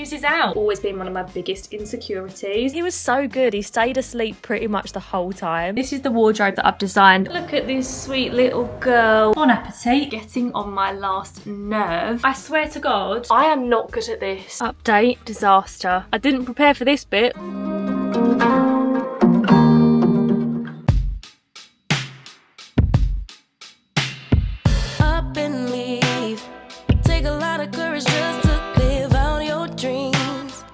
news is out. Always been one of my biggest insecurities. He was so good. He stayed asleep pretty much the whole time. This is the wardrobe that I've designed. Look at this sweet little girl. Bon appetit. Getting on my last nerve. I swear to God, I am not good at this. Update, disaster. I didn't prepare for this bit. Up and leave. Take a lot of courage just to live out your dreams.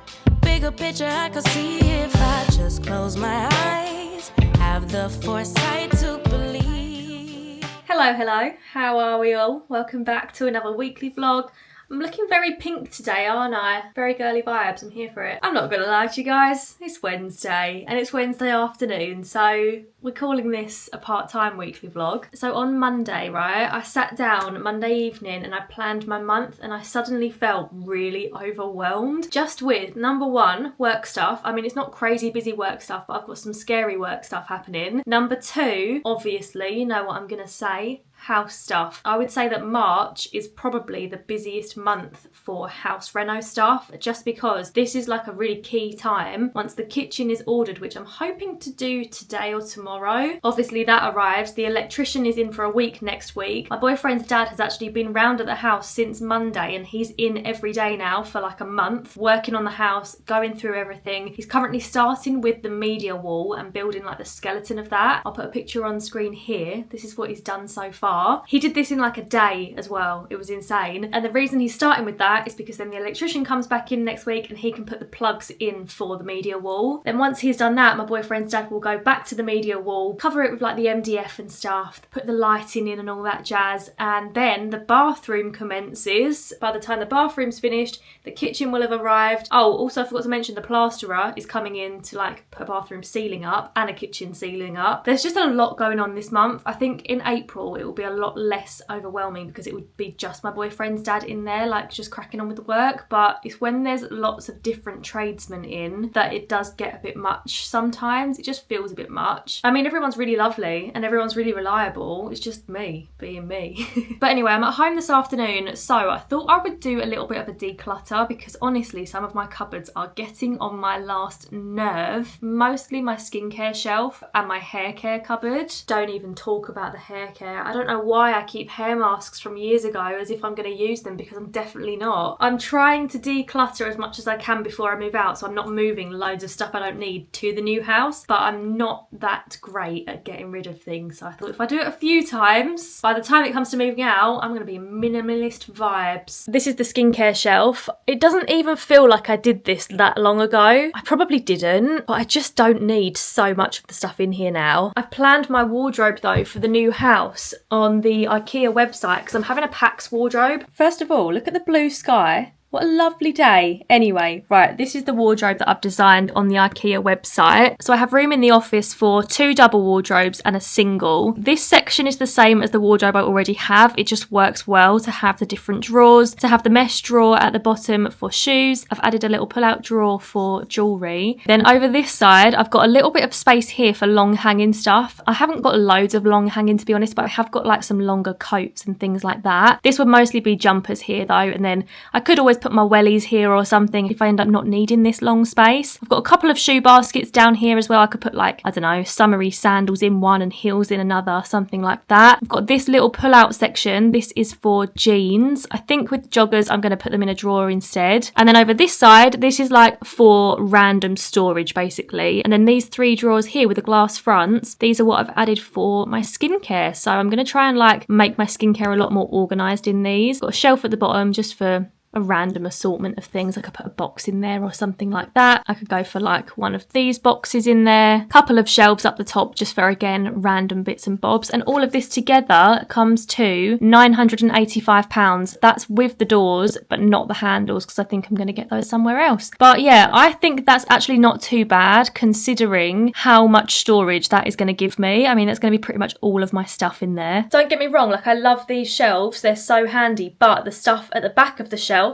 Bigger picture I could see if I just close my eyes. Have the foresight to believe. Hello. How are we all? Welcome back to another weekly vlog. I'm looking very pink today, aren't I? Very girly vibes, I'm here for it. I'm not gonna lie to you guys, it's Wednesday, and it's Wednesday afternoon, so we're calling this a part-time weekly vlog. So on Monday, right, I sat down Monday evening and I planned my month and I suddenly felt really overwhelmed. Just with, number one, work stuff. I mean, it's not crazy busy work stuff, but I've got some scary work stuff happening. Number two, obviously, you know what I'm gonna say, house stuff. I would say that March is probably the busiest month for house reno stuff, just because this is like a really key time once the kitchen is ordered, which I'm hoping to do today or tomorrow. Obviously that arrives, the electrician is in for a week next week. My boyfriend's dad has actually been round at the house since Monday and he's in every day now for like a month, working on the house, going through everything. He's currently starting with the media wall and building like the skeleton of that. I'll put a picture on screen here. This is what he's done so far. He did this in like a day as well. It was insane. And the reason he's starting with that is because then the electrician comes back in next week and he can put the plugs in for the media wall. Then once he's done that, my boyfriend's dad will go back to the media wall, cover it with like the MDF and stuff, put the lighting in and all that jazz. And then the bathroom commences. By the time the bathroom's finished, the kitchen will have arrived. Oh, also I forgot to mention the plasterer is coming in to like put a bathroom ceiling up and a kitchen ceiling up. There's just a lot going on this month. I think in April it will be a lot less overwhelming because it would be just my boyfriend's dad in there, like just cracking on with the work. But it's when there's lots of different tradesmen in that it does get a bit much sometimes. It just feels a bit much. I mean, everyone's really lovely and everyone's really reliable. It's just me being me. But anyway, I'm at home this afternoon, so I thought I would do a little bit of a declutter because honestly, some of my cupboards are getting on my last nerve. Mostly my skincare shelf and my hair care cupboard. Don't even talk about the hair care. I don't know why I keep hair masks from years ago as if I'm going to use them, because I'm definitely not. I'm trying to declutter as much as I can before I move out, so I'm not moving loads of stuff I don't need to the new house, but I'm not that great at getting rid of things. So I thought if I do it a few times, by the time it comes to moving out, I'm going to be minimalist vibes. This is the skincare shelf. It doesn't even feel like I did this that long ago. I probably didn't, but I just don't need so much of the stuff in here now. I've planned my wardrobe though for the new house on the IKEA website because I'm having a PAX wardrobe. First of all, look at the blue sky. What a lovely day. Anyway, right, this is the wardrobe that I've designed on the IKEA website. So I have room in the office for 2 double wardrobes and a single. This section is the same as the wardrobe I already have. It just works well to have the different drawers, to have the mesh drawer at the bottom for shoes. I've added a little pull-out drawer for jewellery. Then over this side, I've got a little bit of space here for long hanging stuff. I haven't got loads of long hanging to be honest, but I have got like some longer coats and things like that. This would mostly be jumpers here though, and then I could always put my wellies here or something if I end up not needing this long space. I've got a couple of shoe baskets down here as well. I could put like, I don't know, summery sandals in one and heels in another, something like that. I've got this little pull-out section. This is for jeans. I think with joggers, I'm going to put them in a drawer instead. And then over this side, this is like for random storage basically. And then these 3 drawers here with the glass fronts, these are what I've added for my skincare. So I'm going to try and like make my skincare a lot more organised in these. Got a shelf at the bottom just for a random assortment of things. I could put a box in there or something like that. I could go for like one of these boxes in there, a couple of shelves up the top just for, again, random bits and bobs. And all of this together comes to £985. That's with the doors, but not the handles, because I think I'm going to get those somewhere else. But yeah, I think that's actually not too bad considering how much storage that is going to give me. I mean, that's going to be pretty much all of my stuff in there. Don't get me wrong, like I love these shelves. They're so handy, but the stuff at the back of the shelf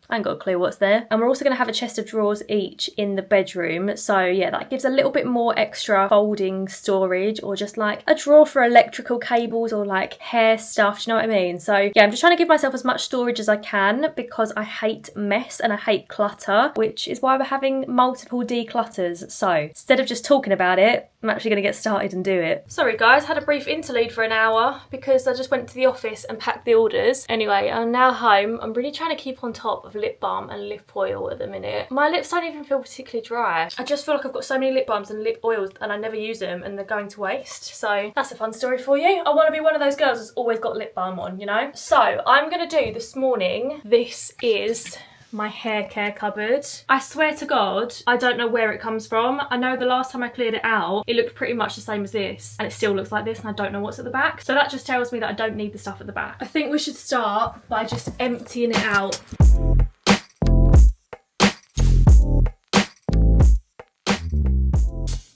I ain't got a clue what's there. And we're also going to have a chest of drawers each in the bedroom. So yeah, that gives a little bit more extra folding storage, or just like a drawer for electrical cables or like hair stuff. Do you know what I mean? So yeah, I'm just trying to give myself as much storage as I can because I hate mess and I hate clutter, which is why we're having multiple declutters. So instead of just talking about it, I'm actually going to get started and do it. Sorry guys, had a brief interlude for an hour because I just went to the office and packed the orders. Anyway, I'm now home. I'm really trying to keep on top of lip balm and lip oil at the minute. My lips don't even feel particularly dry. I just feel like I've got so many lip balms and lip oils and I never use them and they're going to waste. So that's a fun story for you. I want to be one of those girls that's always got lip balm on, you know? So I'm going to do this morning, this is my hair care cupboard. I swear to God, I don't know where it comes from. I know the last time I cleared it out, it looked pretty much the same as this, and it still looks like this, and I don't know what's at the back. So that just tells me that I don't need the stuff at the back. I think we should start by just emptying it out.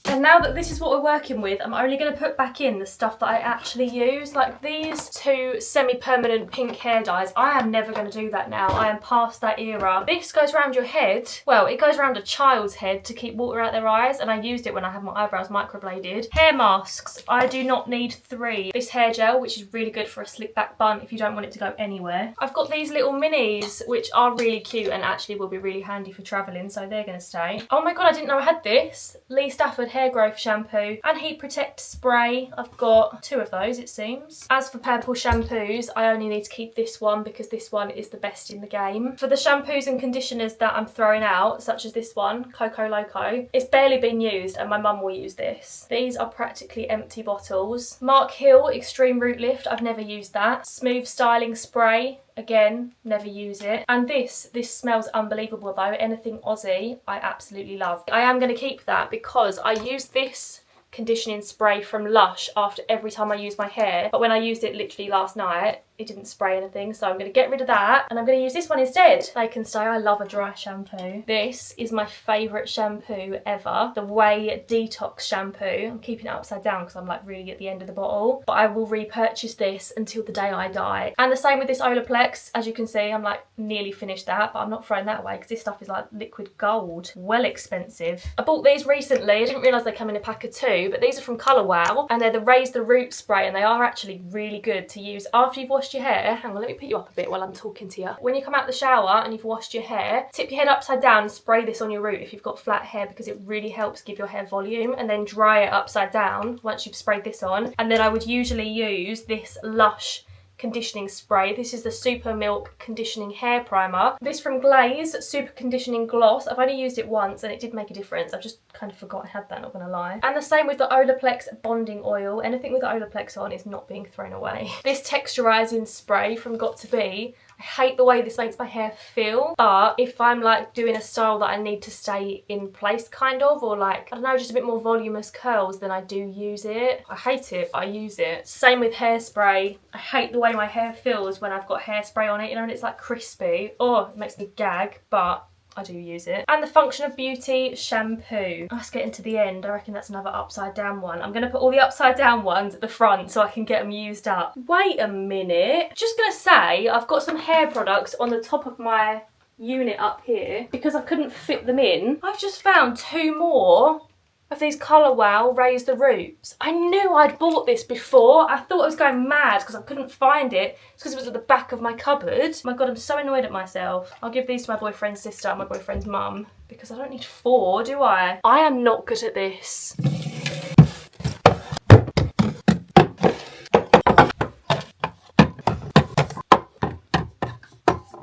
And now that this is what we're working with, I'm only going to put back in the stuff that I actually use. Like these two semi-permanent pink hair dyes, I am never going to do that now. I am past that era. This goes around your head. Well, it goes around a child's head to keep water out their eyes, and I used it when I had my eyebrows microbladed. Hair masks, I do not need 3. This hair gel, which is really good for a slick back bun if you don't want it to go anywhere. I've got these little minis, which are really cute and actually will be really handy for travelling, so they're going to stay. Oh my God, I didn't know I had this. Lee Stafford hair growth shampoo and heat protect spray. I've got 2 of those, it seems. As for purple shampoos, I only need to keep this one because this one is the best in the game. For the shampoos and conditioners that I'm throwing out, such as this one, Coco Loco, it's barely been used and my mum will use this. These are practically empty bottles. Mark Hill Extreme Root Lift, I've never used that. Smooth styling spray, again, never use it. And this smells unbelievable though. Anything Aussie, I absolutely love. I am going to keep that because I use this conditioning spray from Lush after every time I use my hair, but when I used it literally last night, it didn't spray anything, so I'm going to get rid of that and I'm going to use this one instead. They can stay. I love a dry shampoo. This is my favourite shampoo ever, the Way Detox shampoo. I'm keeping it upside down because I'm like really at the end of the bottle, but I will repurchase this until the day I die. And the same with this Olaplex. As you can see, I'm like nearly finished that, but I'm not throwing that away because this stuff is like liquid gold. Well expensive. I bought these recently. I didn't realise they come in a pack of 2, but these are from Colour Wow and they're the Raise the Root spray, and they are actually really good to use after you've washed your hair. Hang on, let me put you up a bit while I'm talking to you. When you come out the shower and you've washed your hair, tip your head upside down and spray this on your root if you've got flat hair, because it really helps give your hair volume, and then dry it upside down once you've sprayed this on. And then I would usually use this Lush conditioning spray. This is the Super Milk Conditioning Hair Primer. This from Glaze Super Conditioning Gloss. I've only used it once and it did make a difference. I've just kind of forgot I had that, not gonna lie. And the same with the Olaplex Bonding Oil. Anything with the Olaplex on is not being thrown away. This texturizing spray from Got To Be. I hate the way this makes my hair feel, but if I'm like doing a style that I need to stay in place kind of, or like, I don't know, just a bit more voluminous curls, then I do use it. I hate it, but I use it. Same with hairspray. I hate the way my hair feels when I've got hairspray on it, you know, and it's like crispy. Oh, it makes me gag, but I do use it. And the Function of Beauty shampoo. Let's get into the end. I reckon that's another upside down one. I'm going to put all the upside down ones at the front so I can get them used up. Wait a minute. Just going to say, I've got some hair products on the top of my unit up here because I couldn't fit them in. I've just found 2 more of these Colour Wow Raise the Roots. I knew I'd bought this before. I thought I was going mad because I couldn't find it. It's because it was at the back of my cupboard. Oh my God, I'm so annoyed at myself. I'll give these to my boyfriend's sister and my boyfriend's mum because I don't need 4, do I? I am not good at this.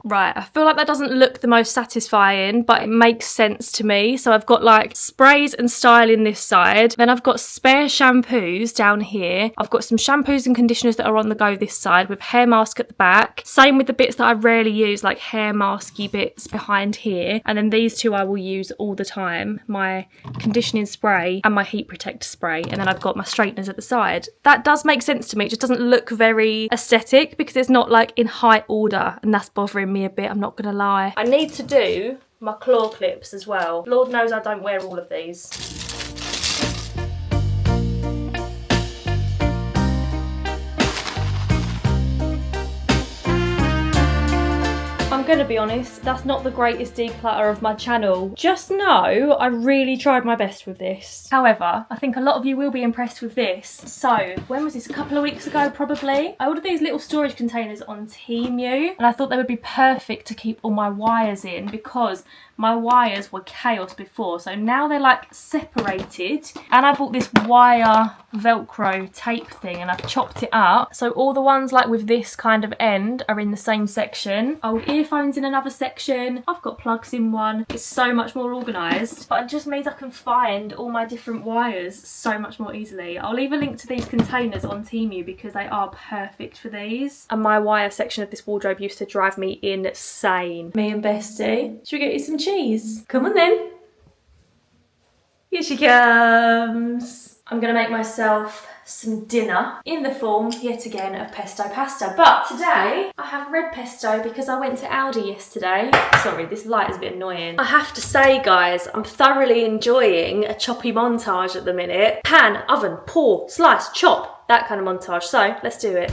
Right, I feel like that doesn't look the most satisfying, but it makes sense to me. So I've got like sprays and styling this side. Then I've got spare shampoos down here. I've got some shampoos and conditioners that are on the go this side with hair mask at the back. Same with the bits that I rarely use, like hair masky bits behind here. And then these 2 I will use all the time. My conditioning spray and my heat protect spray. And then I've got my straighteners at the side. That does make sense to me. It just doesn't look very aesthetic because it's not like in high order, and that's bothering me a bit, I'm not gonna lie. I need to do my claw clips as well. Lord knows I don't wear all of these. I'm gonna be honest, that's not the greatest declutter of my channel. Just know I really tried my best with this. However, I think a lot of you will be impressed with this. So, when was this? A couple of weeks ago, probably. I ordered these little storage containers on Temu, and I thought they would be perfect to keep all my wires in because my wires were chaos before. So now they're like separated, and I bought this wire Velcro tape thing and I've chopped it up. So all the ones like with this kind of end are in the same section. Old earphones in another section. I've got plugs in one. It's so much more organised, but it just means I can find all my different wires so much more easily. I'll leave a link to these containers on Temu because they are perfect for these. And my wire section of this wardrobe used to drive me insane. Me and Bestie, should we get you some cheese? Come on then. Here she comes. I'm gonna make myself some dinner in the form, yet again, of pesto pasta. But today, I have red pesto because I went to Aldi yesterday. Sorry, this light is a bit annoying. I have to say, guys, I'm thoroughly enjoying a choppy montage at the minute. Pan, oven, pour, slice, chop, that kind of montage. So, let's do it.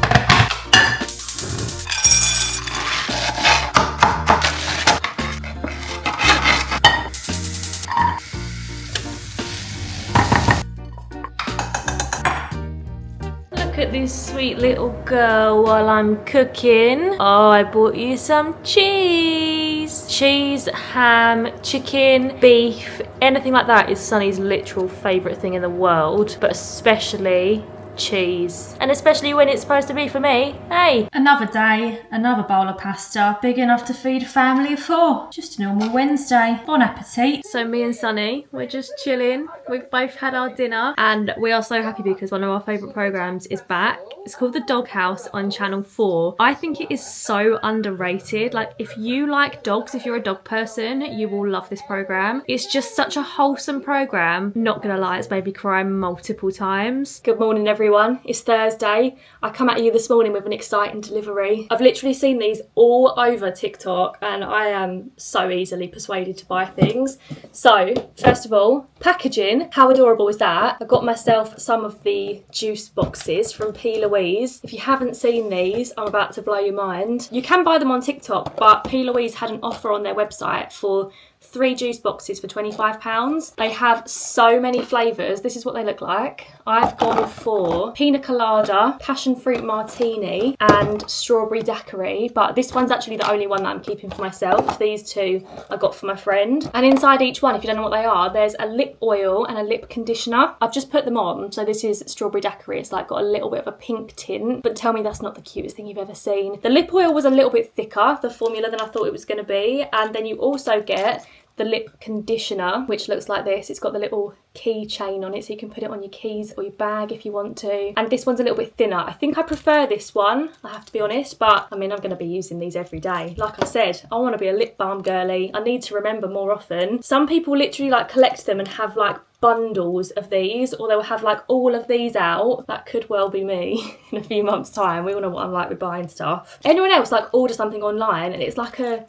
Look at this sweet little girl while I'm cooking. Oh, I bought you some cheese. Cheese, ham, chicken, beef, anything like that is Sunny's literal favourite thing in the world, but especially cheese. And especially when it's supposed to be for me. Hey! Another day, another bowl of pasta, big enough to feed a family of 4. Just a normal Wednesday. Bon appetit. So me and Sunny, we're just chilling. We've both had our dinner and we are so happy because one of our favourite programmes is back. It's called The Doghouse on Channel 4. I think it is so underrated. Like, if you like dogs, if you're a dog person, you will love this programme. It's just such a wholesome programme. Not gonna lie, it's made me cry multiple times. Good morning, everyone. It's Thursday. I come at you this morning with an exciting delivery. I've literally seen these all over TikTok and I am so easily persuaded to buy things. So, first of all, packaging. How adorable is that? I got myself some of the juice boxes from P. Louise. If you haven't seen these, I'm about to blow your mind. You can buy them on TikTok, but P. Louise had an offer on their website for 3 juice boxes for £25. They have so many flavours. This is what they look like. I've gone for pina colada, passion fruit martini and strawberry daiquiri, but this one's actually the only one that I'm keeping for myself. These 2 I got for my friend. And inside each one, if you don't know what they are, there's a lip oil and a lip conditioner. I've just put them on. So this is strawberry daiquiri. It's like got a little bit of a pink tint, but tell me that's not the cutest thing you've ever seen. The lip oil was a little bit thicker, the formula, than I thought it was going to be. And then you also get the lip conditioner, which looks like this. It's got the little key chain on it so you can put it on your keys or your bag if you want to. And this one's a little bit thinner. I think I prefer this one, I have to be honest, but I mean, I'm going to be using these every day. Like I said, I want to be a lip balm girly. I need to remember more often. Some people literally like collect them and have like bundles of these, or they'll have like all of these out. That could well be me in a few months' time. We all know what I'm like with buying stuff. Anyone else like order something online and it's like a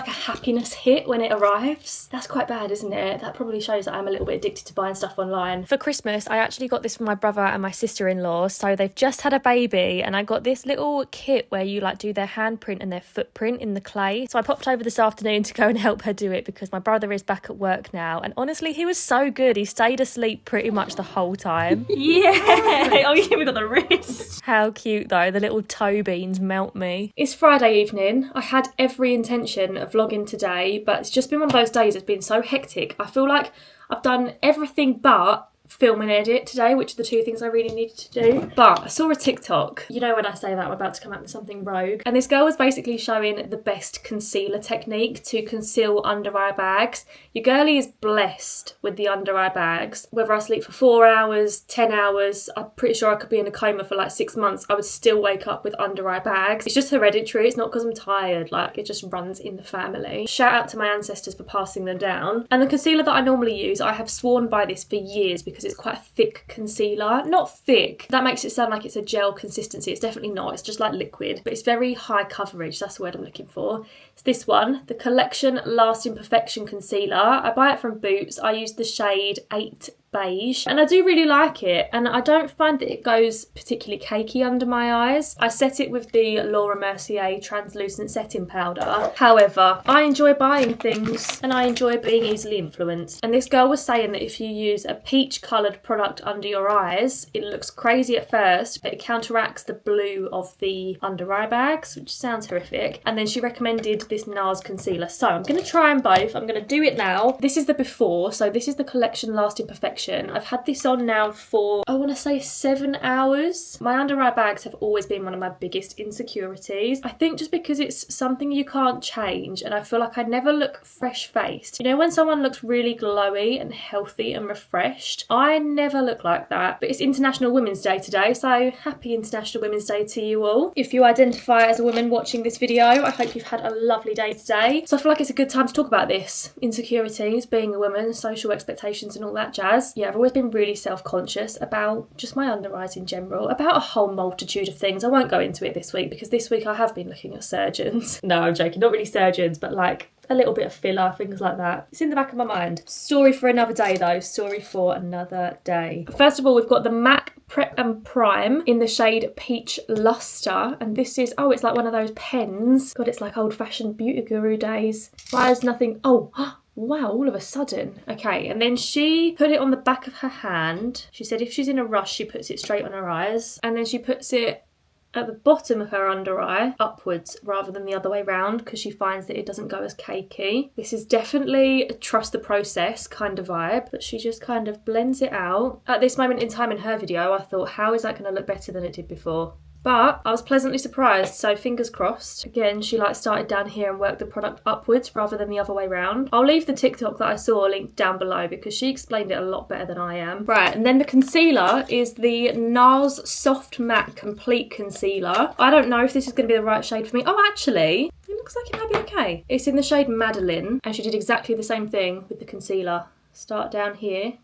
happiness hit when it arrives? That's quite bad, isn't it? That probably shows that I'm a little bit addicted to buying stuff online. For Christmas, I actually got this from my brother and my sister-in-law. So they've just had a baby and I got this little kit where you like do their handprint and their footprint in the clay. So I popped over this afternoon to go and help her do it because my brother is back at work now. And honestly, he was so good. He stayed asleep pretty much the whole time. Yeah! Oh yeah, we got the wrist. How cute though. The little toe beans melt me. It's Friday evening. I had every intention of vlogging today, but it's just been one of those days that's been so hectic. I feel like I've done everything but film and edit today, which are the 2 things I really needed to do. But I saw a TikTok. You know when I say that I'm about to come up with something rogue. And this girl was basically showing the best concealer technique to conceal under eye bags. Your girlie is blessed with the under eye bags. Whether I sleep for 4 hours, 10 hours, I'm pretty sure I could be in a coma for like 6 months. I would still wake up with under eye bags. It's just hereditary. It's not because I'm tired. Like, it just runs in the family. Shout out to my ancestors for passing them down. And the concealer that I normally use, I have sworn by this for years because it's quite a thick concealer. Not thick, that makes it sound like it's a gel consistency. It's definitely not. It's just like liquid, but it's very high coverage. That's the word I'm looking for. It's this one, the Collection Lasting Perfection Concealer. I buy it from Boots. I use the shade 8 beige, and I do really like it, and I don't find that it goes particularly cakey under my eyes. I set it with the Laura Mercier translucent setting powder. However, I enjoy buying things and I enjoy being easily influenced, and this girl was saying that if you use a peach coloured product under your eyes, it looks crazy at first, but it counteracts the blue of the under eye bags, which sounds horrific. And then she recommended this NARS concealer, so I'm going to try them both. I'm going to do it now. This is the before, so this is the Collection Lasting Perfection. I've had this on now for, I want to say 7 hours. My under eye bags have always been one of my biggest insecurities. I think just because it's something you can't change, and I feel like I never look fresh faced. You know, when someone looks really glowy and healthy and refreshed, I never look like that. But it's International Women's Day today, so happy International Women's Day to you all. If you identify as a woman watching this video, I hope you've had a lovely day today. So I feel like it's a good time to talk about this. Insecurities, being a woman, social expectations and all that jazz. Yeah, I've always been really self-conscious about just my under eyes in general, about a whole multitude of things. I won't go into it this week because this week I have been looking at surgeons. No, I'm joking, not really surgeons, but like a little bit of filler, things like that. It's in the back of my mind. Story for another day though, story for another day. First of all, we've got the MAC Prep and Prime in the shade Peach Luster, and this is, oh, it's like one of those pens. God, it's like old-fashioned beauty guru days. Why is nothing, oh, wow, all of a sudden. Okay, and then she put it on the back of her hand. She said if she's in a rush, she puts it straight on her eyes, and then she puts it at the bottom of her under eye, upwards rather than the other way round, because she finds that it doesn't go as cakey. This is definitely a trust the process kind of vibe, but she just kind of blends it out. At this moment in time in her video, I thought, how is that going to look better than it did before? But I was pleasantly surprised, so fingers crossed. Again, she like started down here and worked the product upwards rather than the other way round. I'll leave the TikTok that I saw linked down below because she explained it a lot better than I am. Right, and then the concealer is the NARS Soft Matte Complete Concealer. I don't know if this is going to be the right shade for me. Oh, actually, it looks like it might be okay. It's in the shade Madeline, and she did exactly the same thing with the concealer. Start down here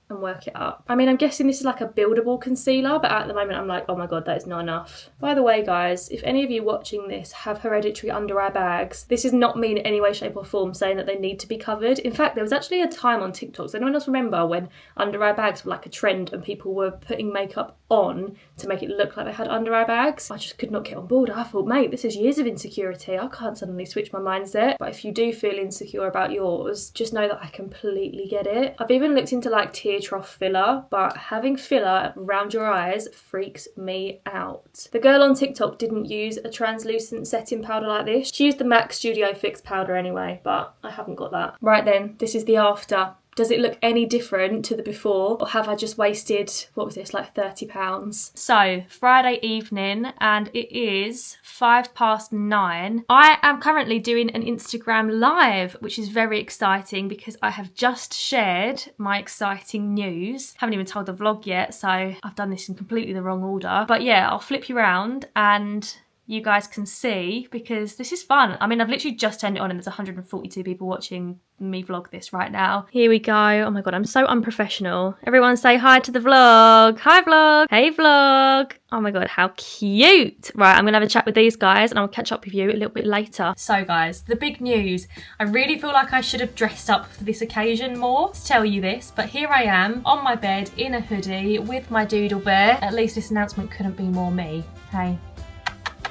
and work it up. I mean, I'm guessing this is like a buildable concealer, but at the moment I'm like, oh my god, that is not enough. By the way, guys, if any of you watching this have hereditary under eye bags, this is not me in any way, shape or form saying that they need to be covered. In fact, there was actually a time on TikTok, does anyone else remember when under eye bags were like a trend and people were putting makeup on to make it look like they had under eye bags? I just could not get on board. I thought, mate, this is years of insecurity. I can't suddenly switch my mindset. But if you do feel insecure about yours, just know that I completely get it. I've even looked into like tear trough filler, but having filler around your eyes freaks me out. The girl on TikTok didn't use a translucent setting powder like this. She used the MAC Studio Fix powder anyway, but I haven't got that. Right then, this is the after. Does it look any different to the before, or have I just wasted, what was this, like £30? So, Friday evening, and it is 9:05. I am currently doing an Instagram live, which is very exciting because I have just shared my exciting news. Haven't even told the vlog yet, so I've done this in completely the wrong order. But yeah, I'll flip you around and you guys can see, because this is fun. I mean, I've literally just turned it on and there's 142 people watching me vlog this right now. Here we go. Oh my god, I'm so unprofessional. Everyone say hi to the vlog. Hi vlog. Hey vlog. Oh my god, how cute. Right, I'm gonna have a chat with these guys and I'll catch up with you a little bit later. So guys, the big news. I really feel like I should have dressed up for this occasion more to tell you this, but here I am on my bed in a hoodie with my doodle bear. At least this announcement couldn't be more me. Hey.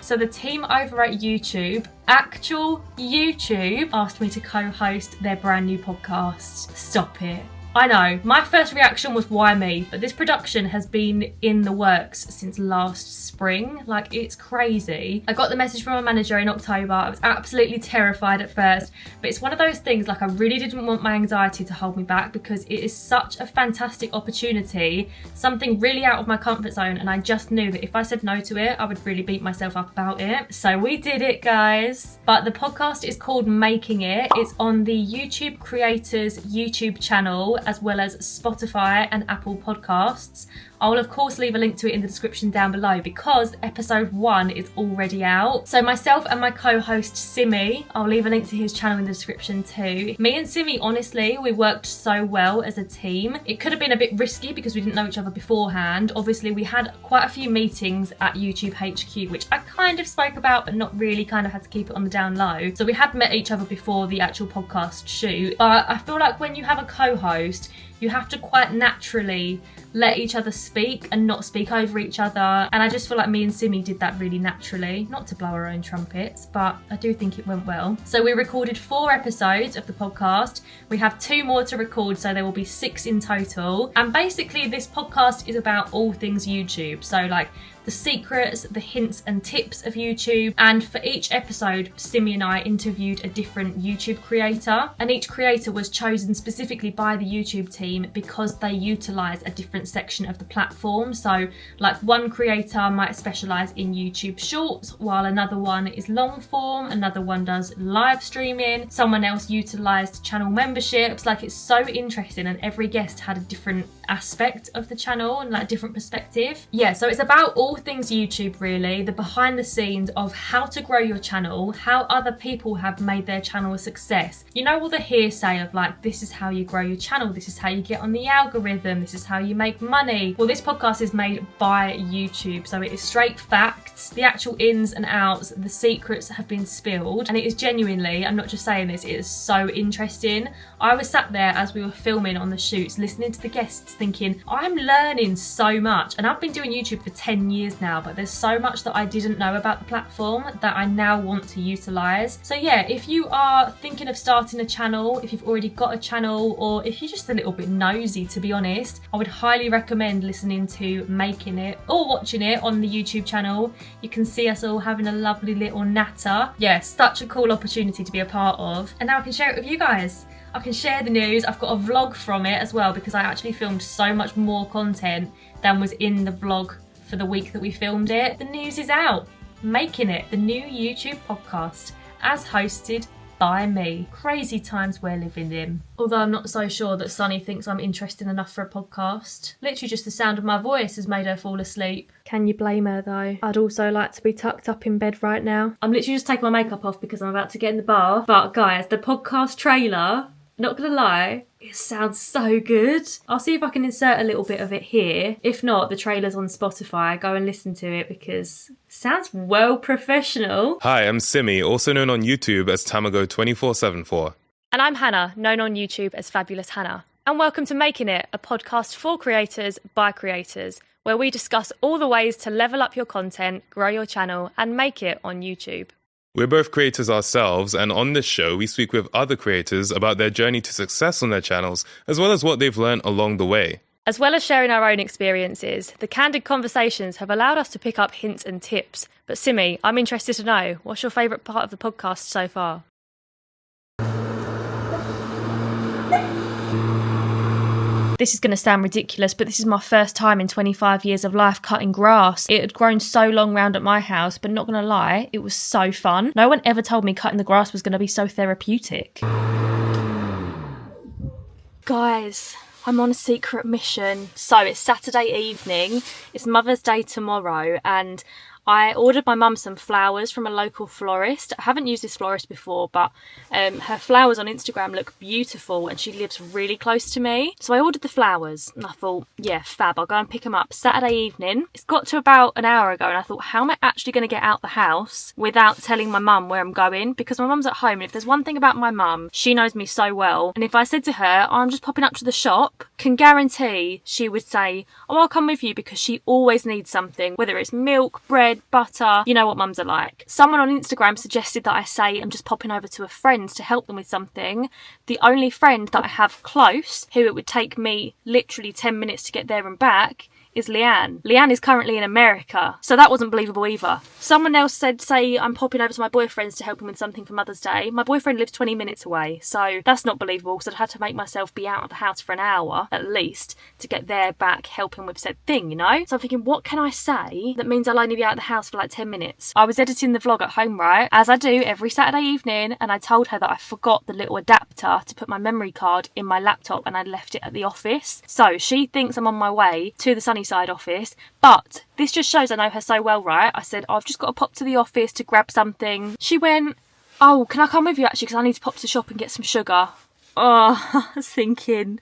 So the team over at YouTube, actual YouTube, asked me to co-host their brand new podcast. Stop it. I know, my first reaction was why me, but this production has been in the works since last spring. Like, it's crazy. I got the message from my manager in October. I was absolutely terrified at first, but it's one of those things, like, I really didn't want my anxiety to hold me back because it is such a fantastic opportunity, something really out of my comfort zone, and I just knew that if I said no to it, I would really beat myself up about it. So we did it, guys. But the podcast is called Making It. It's on the YouTube Creators YouTube channel, as well as Spotify and Apple Podcasts. I will of course leave a link to it in the description down below because episode 1 is already out. So myself and my co-host Simi, I'll leave a link to his channel in the description too. Me and Simi, honestly, we worked so well as a team. It could have been a bit risky because we didn't know each other beforehand. Obviously we had quite a few meetings at YouTube HQ, which I kind of spoke about but not really, kind of had to keep it on the down low. So we had met each other before the actual podcast shoot. But I feel like when you have a co-host, host, you have to quite naturally let each other speak and not speak over each other. And I just feel like me and Simi did that really naturally. Not to blow our own trumpets, but I do think it went well. So we recorded 4 episodes of the podcast. We have 2 more to record, so there will be 6 in total. And basically this podcast is about all things YouTube. So like the secrets, the hints and tips of YouTube. And for each episode, Simi and I interviewed a different YouTube creator. And each creator was chosen specifically by the YouTube team because they utilise a different section of the platform. So like one creator might specialise in YouTube Shorts, while another one is long form, another one does live streaming, someone else utilised channel memberships. Like, it's so interesting, and every guest had a different aspect of the channel and like a different perspective. Yeah, so it's about all things YouTube really, the behind the scenes of how to grow your channel, how other people have made their channel a success. You know, all the hearsay of like, this is how you grow your channel, this is how you get on the algorithm, this is how you make money. Well, this podcast is made by YouTube, so it is straight facts, the actual ins and outs, the secrets have been spilled, and it is genuinely, I'm not just saying this, it is so interesting. I was sat there as we were filming on the shoots, listening to the guests thinking, I'm learning so much. And I've been doing YouTube for 10 years now, but there's so much that I didn't know about the platform that I now want to utilise. So yeah, if you are thinking of starting a channel, if you've already got a channel, or if you're just a little bit nosy, to be honest, I would highly recommend listening to Making It or watching it on the YouTube channel. You can see us all having a lovely little natter. Yeah, such a cool opportunity to be a part of. And now I can share it with you guys. I can share the news. I've got a vlog from it as well, because I actually filmed so much more content than was in the vlog for the week that we filmed it. The news is out. Making It, the new YouTube podcast, as hosted by me. Crazy times we're living in. Although I'm not so sure that Sunny thinks I'm interesting enough for a podcast. Literally just the sound of my voice has made her fall asleep. Can you blame her though? I'd also like to be tucked up in bed right now. I'm literally just taking my makeup off because I'm about to get in the bath. But guys, the podcast trailer, not gonna lie, it sounds so good. I'll see if I can insert a little bit of it here. If not, the trailer's on Spotify. Go and listen to it because it sounds well professional. Hi, I'm Simi, also known on YouTube as Tamago247for. And I'm Hannah, known on YouTube as Fabulous Hannah. And welcome to Making It, a podcast for creators by creators, where we discuss all the ways to level up your content, grow your channel, and make it on YouTube. We're both creators ourselves, and on this show we speak with other creators about their journey to success on their channels, as well as what they've learned along the way. As well as sharing our own experiences, the candid conversations have allowed us to pick up hints and tips. But Simi, I'm interested to know, what's your favourite part of the podcast so far? This is going to sound ridiculous, but this is my first time in 25 years of life cutting grass. It had grown so long round at my house, but not going to lie, it was so fun. No one ever told me cutting the grass was going to be so therapeutic. Guys, I'm on a secret mission. So it's Saturday evening, it's Mother's Day tomorrow, and I ordered my mum some flowers from a local florist. I haven't used this florist before, but her flowers on Instagram look beautiful and she lives really close to me. So I ordered the flowers and I thought, yeah, fab, I'll go and pick them up Saturday evening. It's got to about an hour ago and I thought, how am I actually going to get out the house without telling my mum where I'm going? Because my mum's at home, and if there's one thing about my mum, she knows me so well. And if I said to her, oh, I'm just popping up to the shop, can guarantee she would say, oh, I'll come with you, because she always needs something, whether it's milk, bread, butter. You know what mums are like. Someone on Instagram suggested that I say I'm just popping over to a friend's to help them with something. The only friend that I have close, who it would take me literally 10 minutes to get there and back, is Leanne. Leanne is currently in America, so that wasn't believable either. Someone else said, say I'm popping over to my boyfriend's to help him with something for Mother's Day. My boyfriend lives 20 minutes away, so that's not believable, because I'd had to make myself be out of the house for an hour at least to get there, back, helping with said thing, you know? So I'm thinking, what can I say that means I'll only be out of the house for like 10 minutes? I was editing the vlog at home, right? As I do every Saturday evening, and I told her that I forgot the little adapter to put my memory card in my laptop and I left it at the office. So she thinks I'm on my way to the Sunnyside office, but this just shows I know her so well, right? I said, oh, I've just got to pop to the office to grab something. She went, oh, can I come with you actually, because I need to pop to the shop and get some sugar. Oh, I was thinking,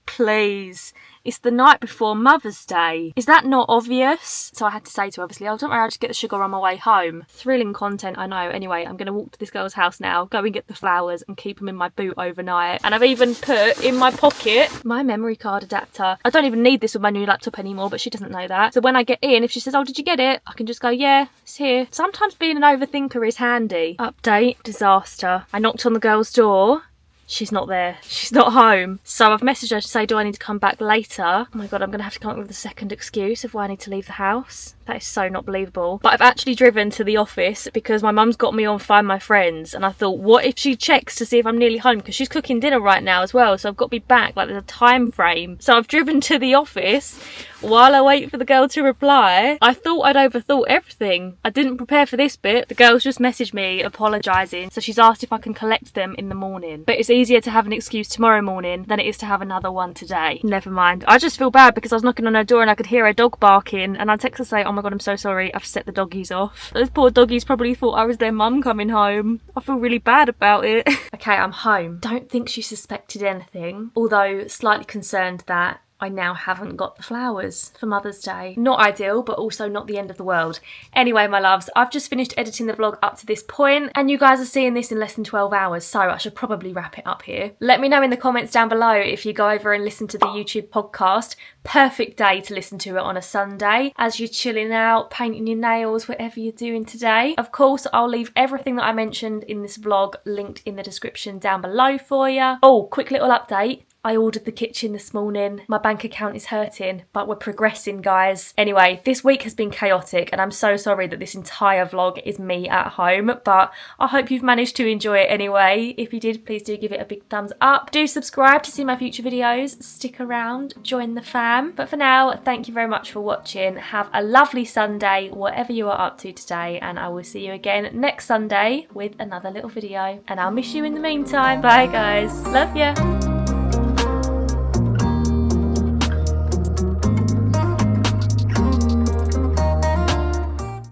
Please. It's the night before Mother's Day. Is that not obvious? So I had to say to her, obviously, oh, don't worry, I'll just get the sugar on my way home. Thrilling content, I know. Anyway, I'm going to walk to this girl's house now, go and get the flowers and keep them in my boot overnight. And I've even put in my pocket my memory card adapter. I don't even need this with my new laptop anymore, but she doesn't know that. So when I get in, if she says, oh, did you get it? I can just go, yeah, it's here. Sometimes being an overthinker is handy. Update, disaster. I knocked on the girl's door. She's not there. She's not home. So I've messaged her to say, do I need to come back later? Oh my God, I'm going to have to come up with a second excuse of why I need to leave the house. That is so not believable. But I've actually driven to the office because my mum's got me on Find My Friends. And I thought, what if she checks to see if I'm nearly home? Because she's cooking dinner right now as well. So I've got to be back. Like, there's a time frame. So I've driven to the office while I wait for the girl to reply. I thought I'd overthought everything. I didn't prepare for this bit. The girl's just messaged me apologising. So she's asked if I can collect them in the morning. But it's easier to have an excuse tomorrow morning than it is to have another one today. Never mind. I just feel bad because I was knocking on her door and I could hear her dog barking. And I text her say, oh my God, I'm so sorry. I've set the doggies off. Those poor doggies probably thought I was their mum coming home. I feel really bad about it. Okay, I'm home. Don't think she suspected anything. Although slightly concerned that I now haven't got the flowers for Mother's Day. Not ideal, but also not the end of the world. Anyway, my loves, I've just finished editing the vlog up to this point, and you guys are seeing this in less than 12 hours, so I should probably wrap it up here. Let me know in the comments down below if you go over and listen to the YouTube podcast. Perfect day to listen to it on a Sunday, as you're chilling out, painting your nails, whatever you're doing today. Of course, I'll leave everything that I mentioned in this vlog linked in the description down below for you. Oh, quick little update. I ordered the kitchen this morning. My bank account is hurting, but we're progressing, guys. Anyway, this week has been chaotic, and I'm so sorry that this entire vlog is me at home, but I hope you've managed to enjoy it anyway. If you did, please do give it a big thumbs up. Do subscribe to see my future videos. Stick around, join the fam. But for now, thank you very much for watching. Have a lovely Sunday, whatever you are up to today, and I will see you again next Sunday with another little video. And I'll miss you in the meantime. Bye, guys. Love ya.